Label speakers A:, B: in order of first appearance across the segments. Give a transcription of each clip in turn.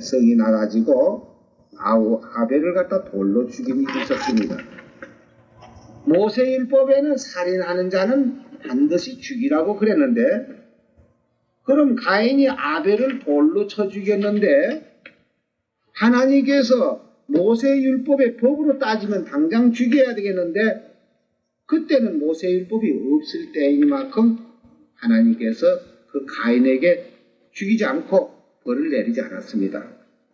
A: 성이 나가지고 아벨을 갖다 돌로 죽인 일이 있었습니다. 모세율법에는 살인하는 자는 반드시 죽이라고 그랬는데, 그럼 가인이 아벨을 돌로 쳐 죽였는데 하나님께서 모세율법의 법으로 따지면 당장 죽여야 되겠는데, 그때는 모세율법이 없을 때이만큼 하나님께서 그 가인에게 죽이지 않고 벌을 내리지 않았습니다.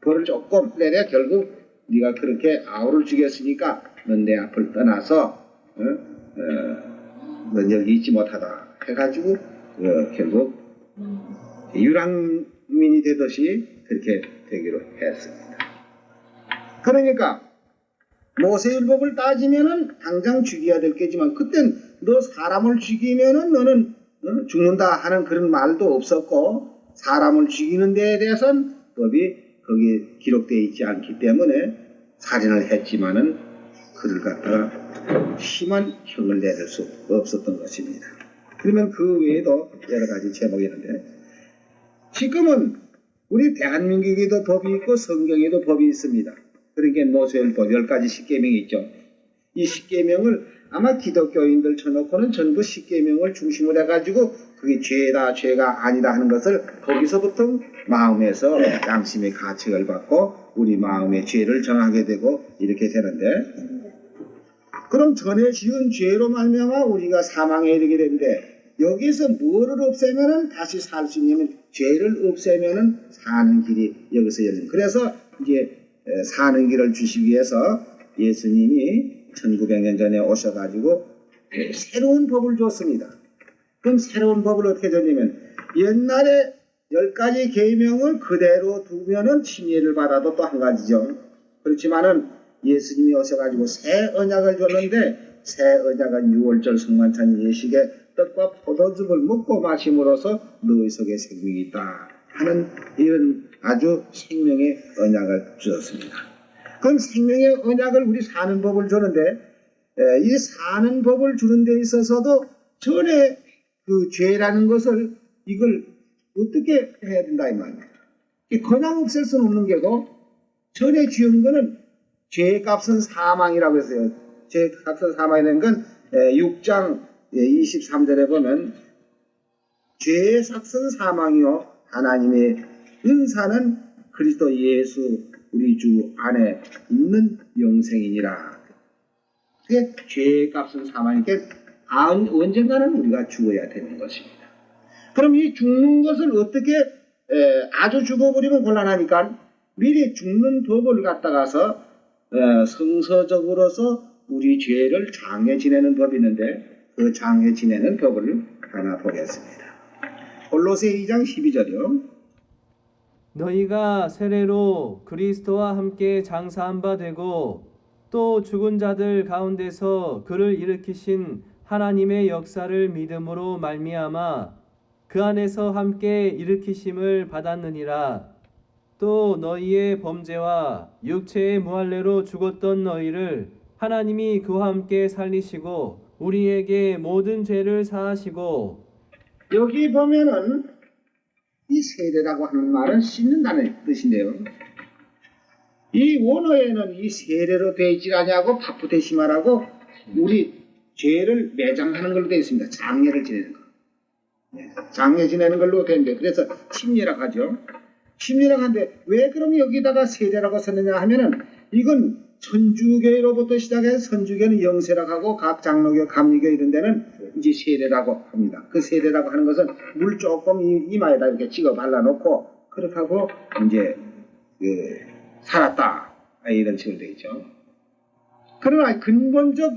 A: 벌을 조금 내려 결국 네가 그렇게 아우를 죽였으니까 넌 내 앞을 떠나서 넌 여기 있지 못하다 해가지고 결국 유랑민이 되듯이 그렇게 되기로 했습니다. 그러니까 모세율법을 따지면은 당장 죽여야 될 게지만, 그땐 너 사람을 죽이면은 너는 죽는다 하는 그런 말도 없었고, 사람을 죽이는 데에 대해서는 법이 거기에 기록되어 있지 않기 때문에 살인을 했지만은 그를 갖다가 심한 형을 내릴 수 없었던 것입니다. 그러면 그 외에도 여러 가지 제목이 있는데, 지금은 우리 대한민국에도 법이 있고 성경에도 법이 있습니다. 그러니까 모세율법 10가지 십계명이 있죠. 이 십계명을 아마 기독교인들 쳐놓고는 전부 십계명을 중심으로 해가지고 그게 죄다 죄가 아니다 하는 것을 거기서부터 마음에서 양심의 가책을 받고 우리 마음의 죄를 정하게 되고 이렇게 되는데, 그럼 전에 지은 죄로 말미암아 우리가 사망에 이르게 되는데, 여기서 뭐를 없애면은 다시 살 수 있냐면 죄를 없애면은 사는 길이 여기서 열린. 그래서 이제 사는 길을 주시기 위해서 예수님이 1900년 전에 오셔가지고 새로운 법을 줬습니다. 그럼 새로운 법을 어떻게 줬냐면, 옛날에 10가지 계명을 그대로 두면은 침례를 받아도 또 한 가지죠. 그렇지만은 예수님이 오셔가지고 새 언약을 줬는데, 새 언약은 6월절 성만찬 예식에 떡과 포도즙을 먹고 마심으로써 너희 속에 생명이 있다 하는 이런 아주 생명의 언약을 주었습니다. 그럼 생명의 언약을 우리 사는 법을 주는데, 이 사는 법을 주는 데 있어서도 전에 그 죄라는 것을 이걸 어떻게 해야 된다 이 말이에요. 그냥 없앨 수는 없는 게고, 전에 지은 거는 죄값은 사망이라고 했어요. 죄값은 사망이라는 건 6장 23절에 보면 죄의 삭은 사망이요 하나님의 은사는 그리스도 예수 우리 주 안에 있는 영생이니라. 그게 죄의 값은 사망이니까 언젠가는 우리가 죽어야 되는 것입니다. 그럼 이 죽는 것을 어떻게 아주 죽어버리면 곤란하니까 미리 죽는 법을 갖다가서 성서적으로서 우리 죄를 장해 지내는 법이 있는데, 그 장해 지내는 법을 하나 보겠습니다. 골로새 2장 12절이요.
B: 너희가 세례로 그리스도와 함께 장사한 바 되고 또 죽은 자들 가운데서 그를 일으키신 하나님의 역사를 믿음으로 말미암아 그 안에서 함께 일으키심을 받았느니라. 또 너희의 범죄와 육체의 무할례로 죽었던 너희를 하나님이 그와 함께 살리시고 우리에게 모든 죄를 사하시고.
A: 여기 보면은 이 세례라고 하는 말은 씻는다는 뜻인데요. 이 원어에는 이 세례로 되어 있지 않냐고 바프테시마라고 우리 죄를 매장하는 걸로 되어 있습니다. 장례를 지내는 거. 장례 지내는 걸로 되는데, 그래서 침례라고 하죠. 침례라고 하는데 왜 그럼 여기다가 세례라고 썼느냐 하면은, 이건 천주교로부터 시작해서 선주교는 영세라고 하고 각 장로교, 감리교 이런 데는 이제 세례라고 합니다. 그 세례라고 하는 것은 물 조금 이마에다 이렇게 찍어 발라놓고 그렇게 하고 이제 살았다 이런 식으로 되어 있죠. 그러나 근본적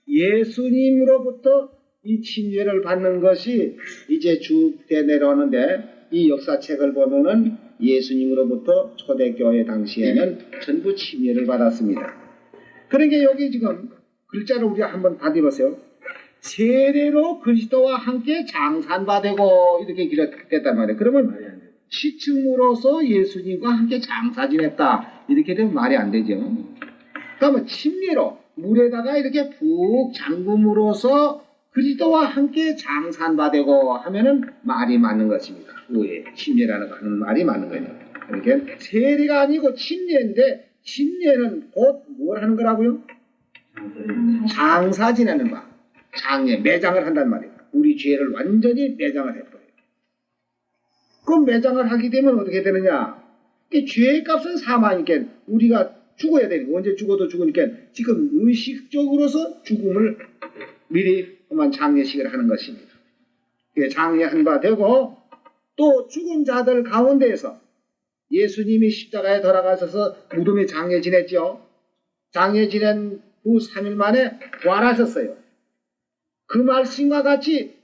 A: 예수님으로부터 이 침례를 받는 것이 이제 쭉 내려오는데, 이 역사책을 보면은 예수님으로부터 초대교회 당시에는 전부 침례를 받았습니다. 그러니까 여기 지금 글자를 우리가 한번 받아보세요. 세례로 그리스도와 함께 장사한바 되고 이렇게 기록됐단 말이에요. 그러면 시침으로서 예수님과 함께 장사 지냈다 이렇게 되면 말이 안 되죠. 그러면 침례로 물에다가 이렇게 푹 잠금으로써 그리스도와 함께 장사한 바 되고 하면은 말이 맞는 것입니다. 왜? 침례라는 거 하는 말이 맞는 거예요. 그러니까 세례가 아니고 침례인데 침례는 곧 뭘 하는 거라고요? 장사 지내는 바. 장례, 매장을 한단 말이에요. 우리 죄를 완전히 매장을 해버려요. 그럼 매장을 하게 되면 어떻게 되느냐? 죄의 값은 사망이니까 우리가 죽어야 되니까 언제 죽어도 죽으니까 지금 의식적으로서 죽음을 미리 그만 장례식을 하는 것입니다. 장례한 바 되고 또 죽은 자들 가운데에서 예수님이 십자가에 돌아가셔서 무덤에 장례 지냈죠. 장례 지낸 후 3일 만에 부활하셨어요. 그 말씀과 같이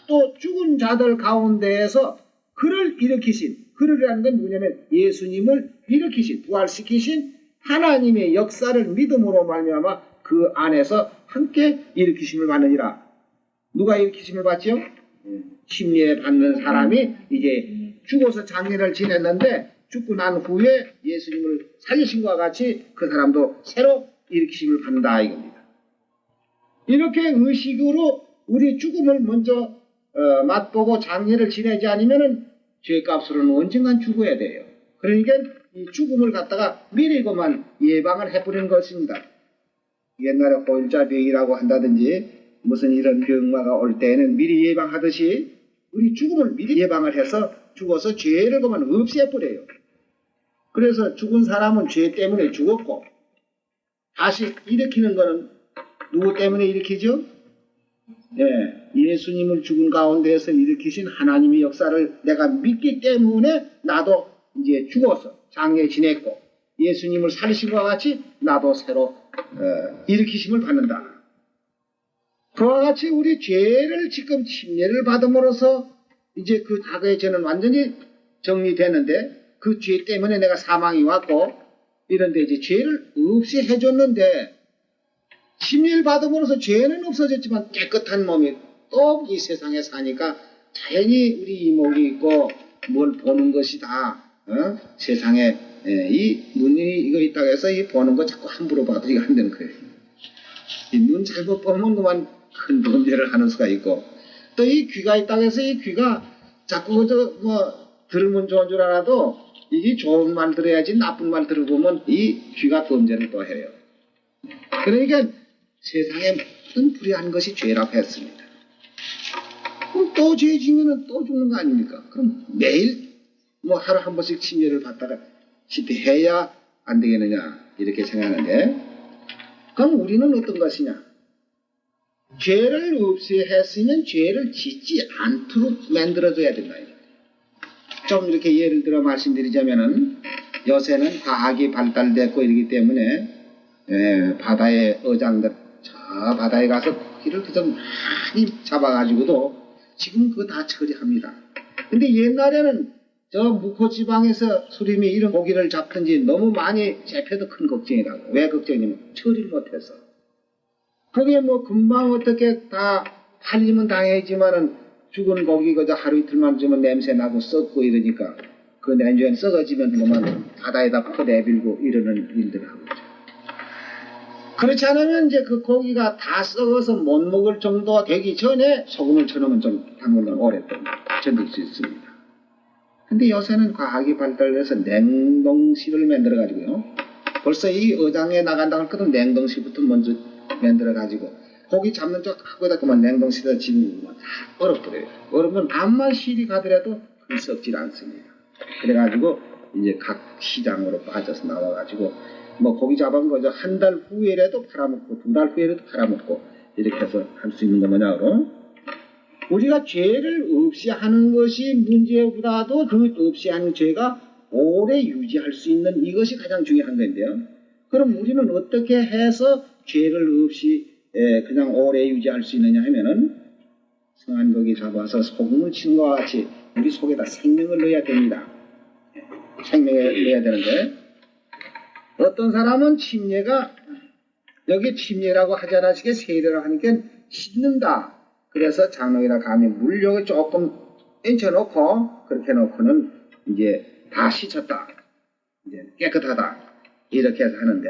A: 또 죽은 자들 가운데에서 그를 일으키신, 그를이라는 건 뭐냐면 예수님을 일으키신, 부활시키신 하나님의 역사를 믿음으로 말미암아 그 안에서 함께 일으키심을 받느니라. 누가 일으키심을 받죠? 침례 받는 사람이 이제 죽어서 장례를 지냈는데 죽고 난 후에 예수님을 살리신 것과 같이 그 사람도 새로 일으키심을 받는다 이겁니다. 이렇게 의식으로 우리 죽음을 먼저 맛보고 장례를 지내지 않으면 죄값으로는 언젠간 죽어야 돼요. 그러니까 이 죽음을 갖다가 미리 그만 예방을 해버리는 것입니다. 옛날에 호일자병이라고 한다든지 무슨 이런 병마가 올 때에는 미리 예방하듯이 우리 죽음을 미리 예방을 해서 죽어서 죄를 그만 없애버려요. 그래서 죽은 사람은 죄 때문에 죽었고 다시 일으키는 거는 누구 때문에 일으키죠? 네, 예수님을 죽은 가운데에서 일으키신 하나님의 역사를 내가 믿기 때문에 나도 이제 죽어서 장례 지냈고 예수님을 살리신 것과 같이 나도 새로 일으키심을 받는다. 그와 같이 우리 죄를 지금 침례를 받음으로써 이제 그 과거의 죄는 완전히 정리되는데 그 죄 때문에 내가 사망이 왔고 이런데 이제 죄를 없이 해줬는데 침례를 받음으로써 죄는 없어졌지만 깨끗한 몸이 또 이 세상에 사니까 자연히 우리 이목이 있고 뭘 보는 것이다. 세상에 이 눈이 이거 있다고 해서 이 보는 거 자꾸 함부로 봐도 이거 안 되는 거예요. 이 눈 잘못 보면 그만 큰 범죄를 하는 수가 있고 또 이 귀가 있다고 해서 이 귀가 자꾸 들으면 좋은 줄 알아도 이게 좋은 말 들어야지 나쁜 말 들어보면 이 귀가 범죄를 또 해요. 그러니까 세상에 모든 불의한 것이 죄라고 했습니다. 그럼 또 죄 지면은 또 죽는 거 아닙니까? 그럼 매일 하루 한 번씩 침례를 받다가 집회해야 안 되겠느냐 이렇게 생각하는데 그럼 우리는 어떤 것이냐? 죄를 없이 했으면 죄를 짓지 않도록 만들어줘야 된다. 좀 이렇게 예를 들어 말씀드리자면은 요새는 과학이 발달됐고 이러기 때문에 바다의 어장들 저 바다에 가서 고기를 그저 많이 잡아가지고도 지금 그거 다 처리합니다. 근데 옛날에는 저 묵호지방에서 수림이 이런 고기를 잡든지 너무 많이 잡혀도 큰 걱정이라고. 왜 걱정이냐면 처리를 못해서. 그게 금방 어떻게 다 팔리면 당해지만은 죽은 고기 그저 하루 이틀만 주면 냄새 나고 썩고 이러니까 그 냄새는 썩어지면 그만 바다에다 퍼내밀고 이러는 일들을 하고 있죠. 그렇지 않으면 이제 그 고기가 다 썩어서 못 먹을 정도 되기 전에 소금을 쳐놓으면 좀 당분간 오랫동안 견딜 수 있습니다. 근데 요새는 과학이 발달해서 냉동실을 만들어가지고요. 벌써 이 어장에 나간다고 할 것은 냉동실부터 먼저 만들어가지고 고기 잡는 쪽 거기다 그만 냉동실에 집으면 다 얼어버려요. 얼으면 암만 실이 가더라도 썩질 않습니다. 그래가지고 이제 각 시장으로 빠져서 나와가지고 고기 잡은 거죠. 한 달 후에라도 팔아먹고 2달 후에라도 팔아먹고 이렇게 해서 할 수 있는 거 뭐냐고. 우리가 죄를 없이 하는 것이 문제보다도 그 없이 하는 죄가 오래 유지할 수 있는 이것이 가장 중요한 건데요. 그럼 우리는 어떻게 해서 죄를 없이 그냥 오래 유지할 수 있느냐 하면은 성한 고기 잡아서 소금을 치는 것과 같이 우리 속에다 생명을 넣어야 됩니다. 생명을 넣어야 되는데 어떤 사람은 침례가 여기 침례라고 하지 않으시게 세례를 하니까 씻는다. 그래서 장로이나 감히 물 여기 조금 얹혀놓고 그렇게 놓고는 이제 다 씻었다. 이제 깨끗하다. 이렇게 해서 하는데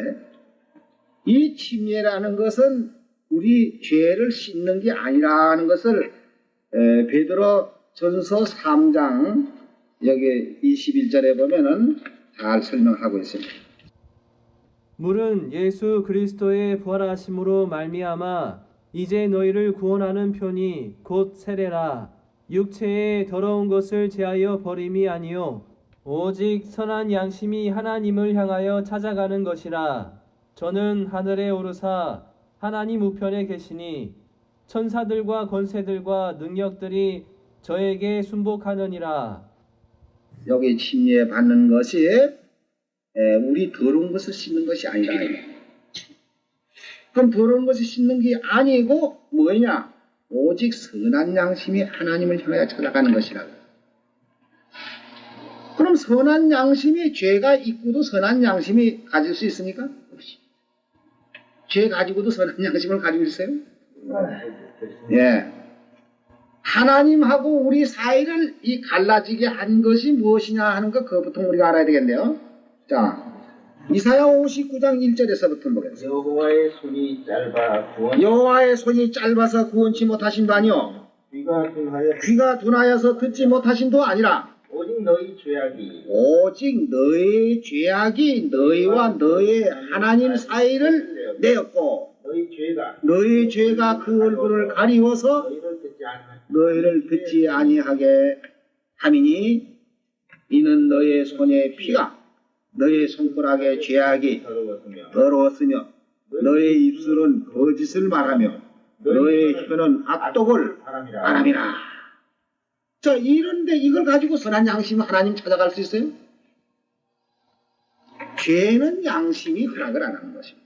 A: 이 침례라는 것은 우리 죄를 씻는 게 아니라는 것을 베드로 전서 3장 여기 21절에 보면은 잘 설명하고 있습니다.
B: 물은 예수 그리스도의 부활하심으로 말미암아 이제 너희를 구원하는 편이 곧 세례라. 육체의 더러운 것을 제하여 버림이 아니요 오직 선한 양심이 하나님을 향하여 찾아가는 것이라. 저는 하늘에 오르사 하나님 우편에 계시니 천사들과 권세들과 능력들이 저에게 순복하느니라.
A: 여기 침례 받는 것이 우리 더러운 것을 씻는 것이 아니라. 그럼 더러운 것을 씻는 게 아니고 뭐냐? 오직 선한 양심이 하나님을 향하여 찾아가는 것이라고. 그럼 선한 양심이 죄가 있고도 선한 양심이 가질 수 있습니까? 없이. 죄 가지고도 선한 양심을 가지고 있어요? 예. 하나님하고 우리 사이를 이 갈라지게 한 것이 무엇이냐 하는 것, 그것부터 우리가 알아야 되겠네요. 자, 이사야 59장 1절에서부터 보겠습니다. 여호와의 손이 짧아서 구원치 못하심도 아니요 귀가 둔하여서 듣지 못하심도 아니라
C: 오직 너희 죄악이
A: 너희와 너희 하나님 사이를 내었고 너희 죄가 그 얼굴을 가리워서 너희를 듣지 아니하게 함이니 이는 너희의 손의 피가 너희의 손가락의 죄악이 더러웠으며 너희의 입술은 거짓을 말하며 너희의 혀는 악독을 바람이라. 자, 이런데 이걸 가지고 선한 양심 하나님 찾아갈 수 있어요? 죄는 양심이 허락을 안 하는 것입니다.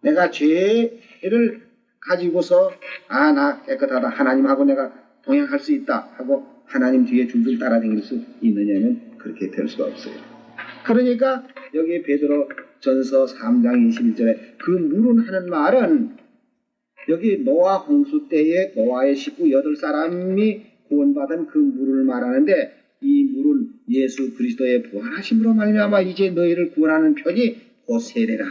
A: 내가 죄를 가지고서 나 깨끗하다, 하나님하고 내가 동행할 수 있다 하고 하나님 뒤에 줄줄 따라다닐 수 있느냐면 그렇게 될 수가 없어요. 그러니까 여기 베드로 전서 3장 21절에 그 물은 하는 말은 여기 노아 홍수 때에 노아의 식구 8사람이 구원받은 그 물을 말하는데 이 물은 예수 그리스도의 부활하심으로 말미암아 이제 너희를 구원하는 편이 곧 세례라.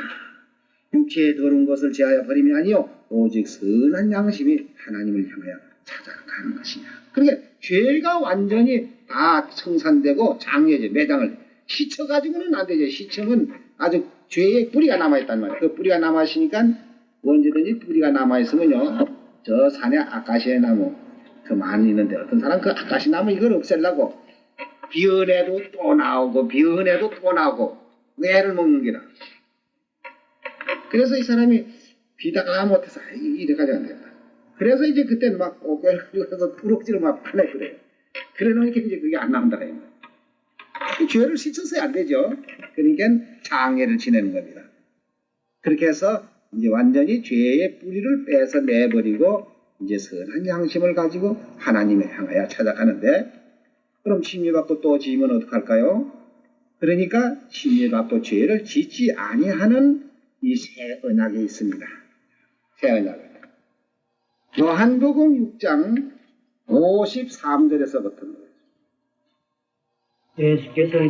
A: 육체의 더러운 것을 제하여 버림이 아니요 오직 선한 양심이 하나님을 향하여 찾아가는 것이냐. 그러니까 죄가 완전히 다 청산되고 장려제 매장을 씻어가지고는 안 되죠. 씻으면 아주 죄의 뿌리가 남아있단 말이에요. 그 뿌리가 남아있으니까 언제든지 뿌리가 남아있으면요 저 산에 아카시아 나무 그 많이 있는데 어떤 사람 그 아카시 나무 이걸 없애려고 비언해도 또 나오고 비언해도 또 나오고 애를 먹는 게라. 그래서 이 사람이 비다가 못해서 이래가지고 안 된다. 그래서 이제 그때 막 오개를 가지고 부럭지를 막 파내 그래요. 그래 놓으니까 이제 그게 안 나온다. 죄를 씻어서야 안 되죠. 그러니까 장애를 지내는 겁니다. 그렇게 해서 이제 완전히 죄의 뿌리를 빼서 내버리고 이제 선한 양심을 가지고 하나님을 향하여 찾아가는데 그럼 침례받고 또 지으면 어떡할까요? 그러니까 침례받고 죄를 짓지 아니하는 이 새 언약이 있습니다. 새 언약. 요한복음 6장 53절에서부터 예수께서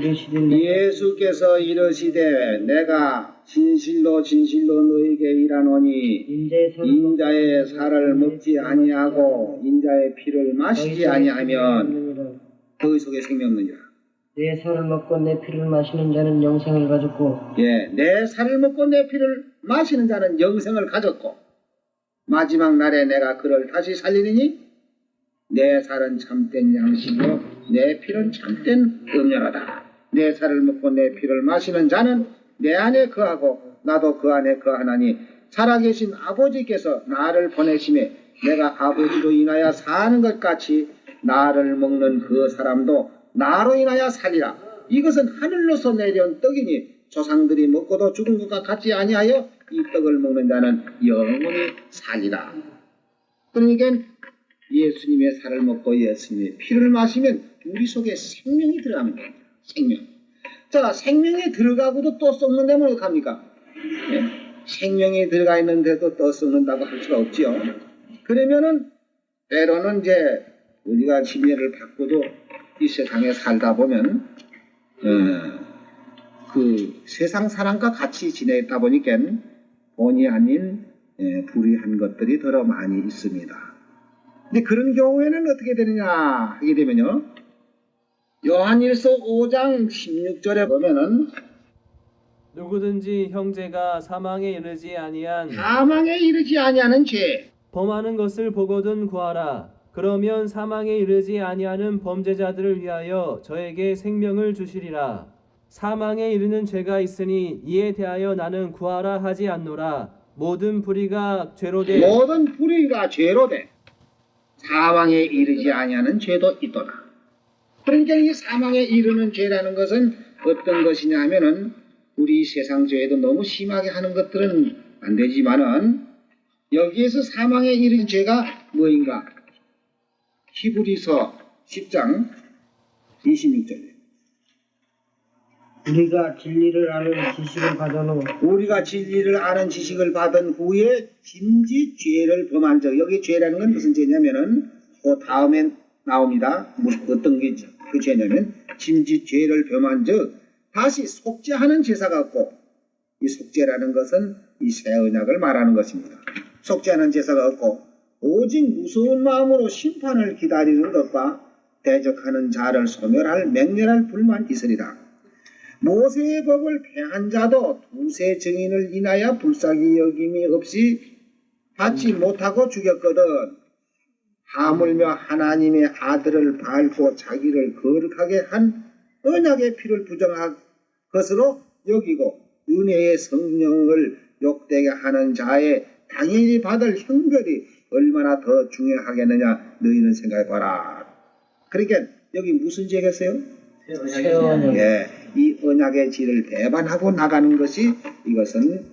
A: 이르시되 내가 진실로 너희에게 이르노니 인자의 살을 먹지 아니하고 인자의 피를 마시지 아니하면 너희 속에 생명이 없느니라.
D: 내 살을 먹고 내 피를 마시는 자는 영생을 가졌고
A: 내 살을 먹고 내 피를 마시는 자는 영생을 가졌고 마지막 날에 내가 그를 다시 살리리니 내 살은 참된 양식이요 내 피는 참된 음료로다. 내 살을 먹고 내 피를 마시는 자는 내 안에 거하고 나도 그 안에 거하나니 살아계신 아버지께서 나를 보내심에 내가 아버지로 인하여 사는 것 같이 나를 먹는 그 사람도 나로 인하여 살리라. 이것은 하늘로서 내려온 떡이니 조상들이 먹고도 죽은 것과 같지 아니하여 이 떡을 먹는 자는 영원히 살리라. 그러니까 예수님의 살을 먹고 예수님의 피를 마시면 우리 속에 생명이 들어갑니다. 생명. 자, 생명이 들어가고도 또 썩는다면 어떡합니까? 생명이 들어가 있는데도 또 썩는다고 할 수가 없지요. 그러면은 때로는 이제 우리가 침례를 받고도 이 세상에 살다 보면 그 세상 사람과 같이 지내다 보니까 본의 아닌 불의한 것들이 더러 많이 있습니다. 근데 그런 경우에는 어떻게 되느냐 하게 되면요 요한일서 5장 16절에 보면은
B: 누구든지 형제가 사망에 이르지 아니한
A: 사망에 이르지 아니하는 죄,
B: 범하는 것을 보거든 구하라. 그러면 사망에 이르지 아니하는 범죄자들을 위하여 저에게 생명을 주시리라. 사망에 이르는 죄가 있으니 이에 대하여 나는 구하라 하지 않노라. 모든 불의가 죄로 돼
A: 모든 불의가 죄로 돼 사망에 이르지 아니하는 죄도 있도다. 그러니까 이 사망에 이르는 죄라는 것은 어떤 것이냐 하면은 우리 세상 죄에도 너무 심하게 하는 것들은 안 되지만은 여기에서 사망에 이르는 죄가 뭐인가? 히브리서 10장 26절.
D: 우리가 진리를 아는 지식을 받은 후
A: 우리가 진리를 아는 지식을 받은 후에 짐짓 죄를 범한 적. 여기 죄라는 건 무슨 죄냐면은 그 다음에 나옵니다. 어떤 게 그 죄냐면 짐짓 죄를 범한 적 다시 속죄하는 제사가 없고, 이 속죄라는 것은 이 새 언약을 말하는 것입니다. 속죄하는 제사가 없고 오직 무서운 마음으로 심판을 기다리는 것과 대적하는 자를 소멸할 맹렬할 불만 있으리라. 모세의 법을 폐한 자도 두세 증인을 인하여 불쌍히 여김이 없이 받지 못하고 죽였거든. 하물며 하나님의 아들을 밟고 자기를 거룩하게 한 언약의 피를 부정한 것으로 여기고 은혜의 성령을 욕되게 하는 자의 당연히 받을 형벌이 얼마나 더 중요하겠느냐 너희는 생각해봐라. 그러니까 여기 무슨 죄겠어요?
D: 새 언약.
A: 예, 이 언약의 질을 배반하고 나가는 것이 이것은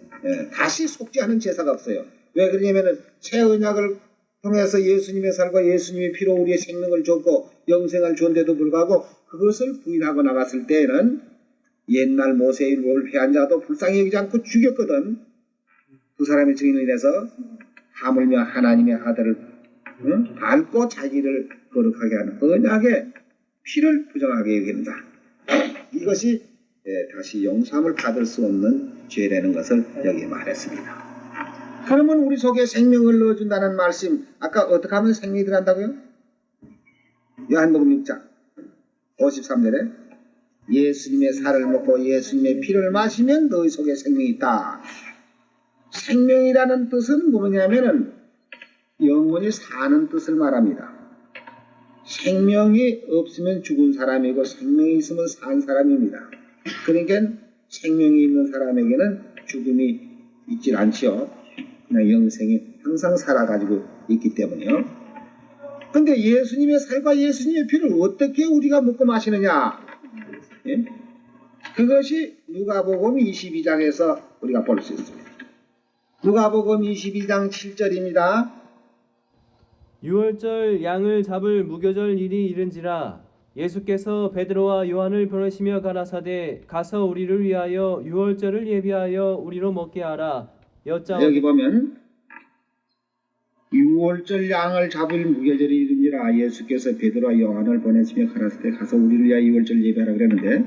A: 다시 속죄하는 제사가 없어요. 왜 그러냐면은 새 언약을 통해서 예수님의 살과 예수님의 피로 우리의 생명을 줬고 영생을 줬는데도 불구하고 그것을 부인하고 나갔을 때에는 옛날 모세의 율법을 폐한 자도 불쌍히 여기지 않고 죽였거든. 그 사람의 증인을 인해서 하물며 하나님의 아들을 밟고 자기를 거룩하게 하는 언약의 피를 부정하게 여긴다. 이것이 다시 용서함을 받을 수 없는 죄라는 것을 여기 말했습니다. 그러면 우리 속에 생명을 넣어준다는 말씀, 아까 어떻게 하면 생명이 들어간다고요? 요한복음 6장 53절에 예수님의 살을 먹고 예수님의 피를 마시면 너희 속에 생명이 있다. 생명이라는 뜻은 뭐냐면은 영원히 사는 뜻을 말합니다. 생명이 없으면 죽은 사람이고 생명이 있으면 산 사람입니다. 그러니까 생명이 있는 사람에게는 죽음이 있질 않지요. 그냥 영생이 항상 살아가지고 있기 때문에요. 근데 예수님의 살과 예수님의 피를 어떻게 우리가 먹고 마시느냐? 예? 그것이 누가복음 22장에서 우리가 볼 수 있습니다. 누가복음 22장 7절입니다.
B: 유월절 양을 잡을 무교절 일이 이른지라 예수께서 베드로와 요한을 보내시며 가라사대 가서 우리를 위하여 유월절을 예비하여 우리로 먹게 하라.
A: 여기 보면 유월절 양을 잡을 무교절이 이른지라 예수께서 베드로와 요한을 보내시며 가라사대 가서 우리를 위하여 유월절 예비하라 그랬는데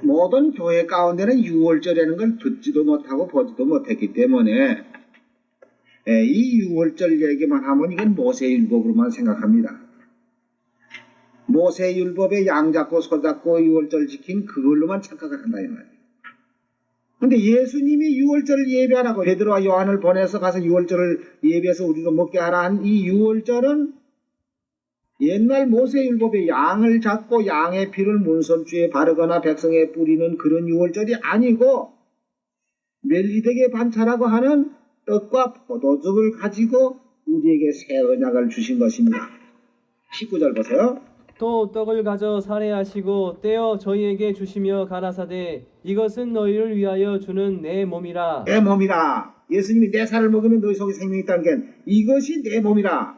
A: 모든 교회 가운데는 유월절이라는 걸 듣지도 못하고 보지도 못했기 때문에 이 유월절 얘기만 하면 이건 모세율법으로만 생각합니다. 모세율법에 양 잡고 소 잡고 유월절 지킨 그걸로만 착각을 한다 이 말이에요. 근데 예수님이 유월절을 예배하라고 베드로와 요한을 보내서 가서 유월절을 예배해서 우리로 먹게 하라 한 이 유월절은 옛날 모세율법에 양을 잡고 양의 피를 문설주에 바르거나 백성에 뿌리는 그런 유월절이 아니고 멜기덱의 반차라고 하는 떡과 포도즙을 가지고 우리에게 새 언약을 주신 것입니다. 19절 보세요.
B: 또 떡을 가져 살해하시고 떼어 저희에게 주시며 가라사대 이것은 너희를 위하여 주는 내 몸이라.
A: 내 몸이라. 예수님이 내 살을 먹으면 너희 속에 생명이 있다는 게 이것이 내 몸이라.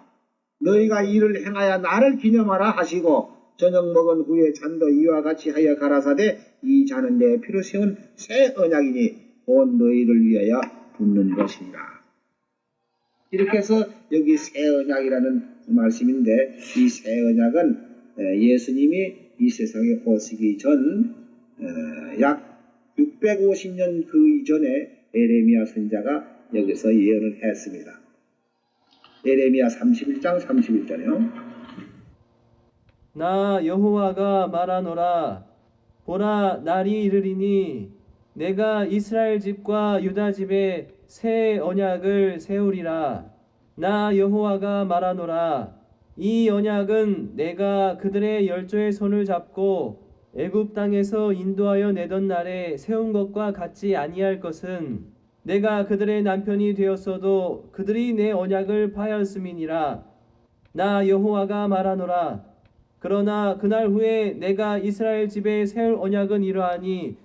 A: 너희가 이를 행하여 나를 기념하라 하시고 저녁 먹은 후에 잔도 이와 같이 하여 가라사대 이 잔은 내 피로 세운 새 언약이니 온 너희를 위하여 붓는 것이니라. 이렇게 해서 여기 새 언약이라는 말씀인데 이 새 언약은 예수님이 이 세상에 오시기 전 약 650년 그 이전에 에레미야 선지자가 여기서 예언을 했습니다. 에레미야 31장 31절이요.
B: 나 여호와가 말하노라. 보라, 날이 이르리니 내가 이스라엘 집과 유다 집에 새 언약을 세우리라. 나 여호와가 말하노라. 이 언약은 내가 그들의 열조의 손을 잡고 애굽 땅에서 인도하여 내던 날에 세운 것과 같지 아니할 것은 내가 그들의 남편이 되었어도 그들이 내 언약을 파하였음이니라. 나 여호와가 말하노라. 그러나 그날 후에 내가 이스라엘 집에 세울 언약은 이러하니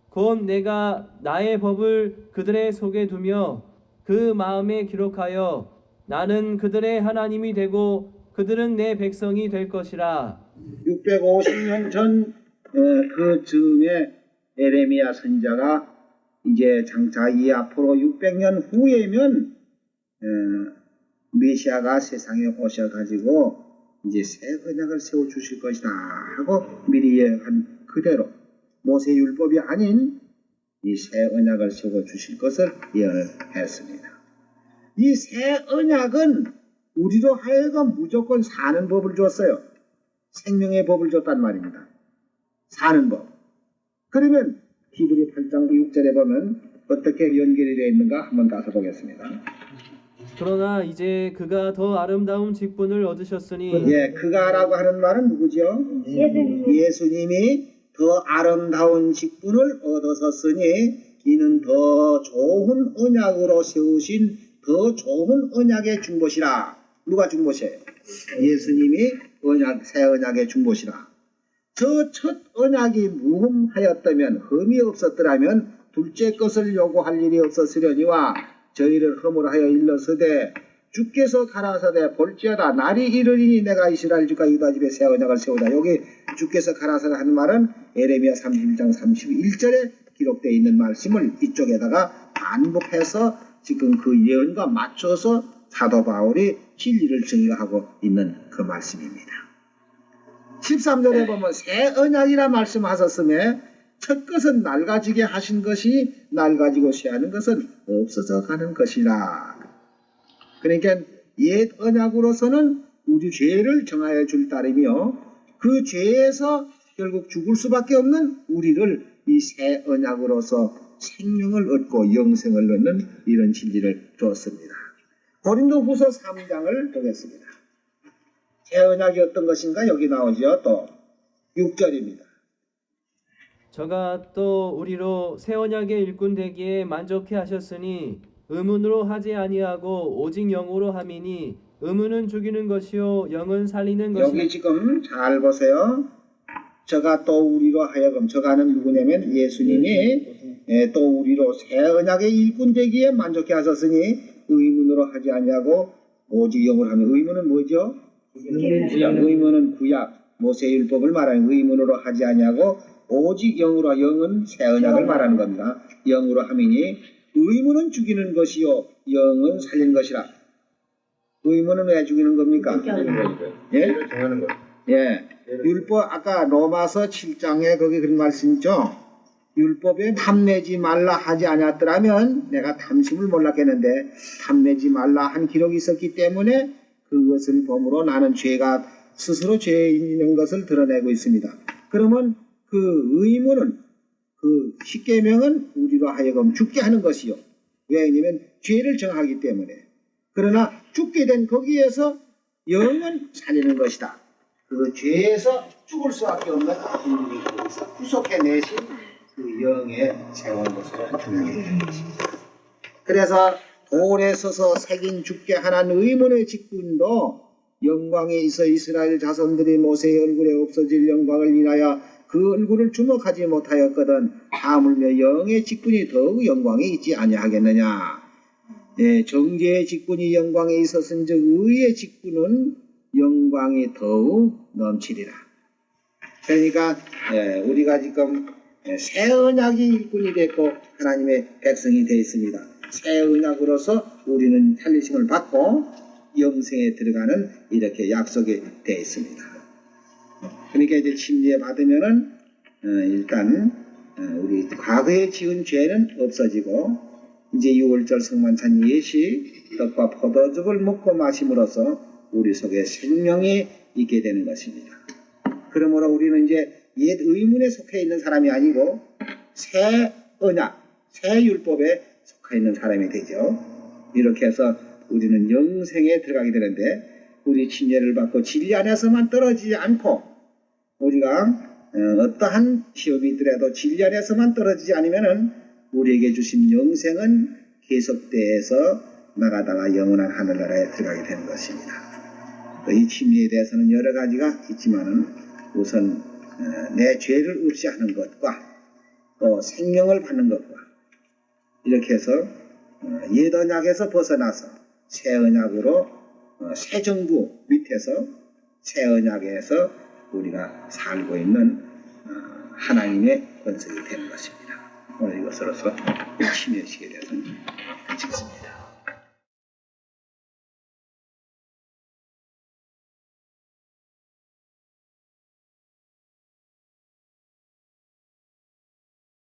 B: 곧 내가 나의 법을 그들의 속에 두며 그 마음에 기록하여 나는 그들의 하나님이 되고 그들은 내 백성이 될 것이라.
A: 650년 전 그 즈음에 에레미야 선지자가 이제 장차 이 앞으로 600년 후에면 메시아가 세상에 오셔가지고 이제 새 언약을 세워 주실 것이다 하고 미리 예언한 그대로 모세율법이 아닌 이 새 언약을 세워 주실 것을 예언했습니다. 이 새 언약은 우리로 하여금 무조건 사는 법을 줬어요. 생명의 법을 줬단 말입니다. 사는 법. 그러면 히브리 8장 6절에 보면 어떻게 연결이 되어 있는가 한번 가서 보겠습니다.
B: 그러나 이제 그가 더 아름다운 직분을 얻으셨으니
A: 예, 그가라고 하는 말은 누구죠? 예수님이 더 아름다운 직분을 얻으셨으니 이는 더 좋은 언약으로 세우신 더 좋은 언약의 중보시라. 누가 중보시에요? 예수님이 새 언약의 중보시라. 저 첫 언약이 무흠하였다면 흠이 없었더라면 둘째 것을 요구할 일이 없었으려니와 저희를 흠으로 하여 일러서되 주께서 가라사대 볼지어다 날이 이르리니 내가 이스라엘 집과 유다 집에 새 언약을 세우다. 여기 주께서 가라사대 하는 말은 에레미야 31장 31절에 기록되어 있는 말씀을 이쪽에다가 반복해서 지금 그 예언과 맞춰서 사도 바울이 진리를 증거하고 있는 그 말씀입니다. 13절에 보면 새 언약이라 말씀하셨음에 첫 것은 낡아지게 하신 것이 낡아지고 쇠하는 것은 없어져 가는 것이라. 그러니까 옛 언약으로서는 우리 죄를 정하여 줄 따름이요 그 죄에서 결국 죽을 수밖에 없는 우리를 이 새 언약으로서 생명을 얻고 영생을 얻는 이런 진리를 주었습니다. 고린도후서 3장을 보겠습니다. 새 언약이 어떤 것인가 여기 나오죠. 또 6절입니다.
B: 저가 또 우리로 새 언약의 일꾼 되기에 만족해 하셨으니 의문으로 하지 아니하고 오직 영으로 함이니 의문은 죽이는 것이요 영은 살리는 것이라.
A: 여기 지금 잘 보세요. 저가 또 우리로 하여금 저가는 누구냐면 예수님이 또 우리로 새 언약의 일꾼 되기에 만족해 하셨으니 의문으로 하지 아니하고 오직 영으로 하면 의문은 뭐죠? 의문은 구약 모세율법을 말하는 의문으로 하지 아니하고 오직 영으로 영은 새 언약을 말하는 겁니다. 영으로 함이니 의문은 죽이는 것이요 영은 살리는 것이라. 의문은 왜 죽이는 겁니까? 예?
C: 정하는 거.
A: 예. 율법 아까 로마서 7장에 거기 그런 말씀 있죠. 율법에 탐내지 말라 하지 않았더라면 내가 탐심을 몰랐겠는데 탐내지 말라 한 기록이 있었기 때문에 그것을 범으로 나는 죄가 스스로 죄에 있는 것을 드러내고 있습니다. 그러면 그 의문은 그 십계명은 우리로 하여금 죽게 하는 것이요. 왜냐하면 죄를 정하기 때문에. 그러나 죽게 된 거기에서 영은 살리는 것이다. 그 죄에서 죽을 수밖에 없는 인물이 거기서 구속해내신 그 영에 세운 것으로 중요하게 되는 것입니다. 그래서 돌에 서서 새긴 죽게 하는 의문의 직분도 영광에 있어 이스라엘 자손들이 모세의 얼굴에 없어질 영광을 인하여 그 얼굴을 주목하지 못하였거든 하물며 영의 직분이 더욱 영광에 있지 아니하겠느냐. 네, 정죄의 직분이 영광에 있었은즉 의의 직분은 영광이 더욱 넘치리라. 그러니까 우리가 지금 새 언약이 일꾼이 됐고 하나님의 백성이 되어 있습니다. 새 언약으로서 우리는 살리심을 받고 영생에 들어가는 이렇게 약속이 되어 있습니다. 그러니까 이제 침례 받으면은 일단 우리 과거에 지은 죄는 없어지고 이제 6월절 성만찬 예시 떡과 포도즙을 먹고 마심으로써 우리 속에 생명이 있게 되는 것입니다. 그러므로 우리는 이제 옛 의문에 속해 있는 사람이 아니고 새 언약, 새 율법에 속해 있는 사람이 되죠. 이렇게 해서 우리는 영생에 들어가게 되는데 우리 침례를 받고 진리 안에서만 떨어지지 않고 우리가 어떠한 시험이 있더라도 진리 안에서만 떨어지지 않으면은 우리에게 주신 영생은 계속돼서 나가다가 영원한 하늘나라에 들어가게 되는 것입니다. 이 침례에 대해서는 여러 가지가 있지만은 우선 내 죄를 없이하는 것과 또 생명을 받는 것과 이렇게 해서 옛 언약에서 벗어나서 새 언약으로 새 정부 밑에서 새 언약에서 우리가 살고 있는 하나님의 권속이 되는 것입니다. 오늘 이것으로서 침례식에 대해서는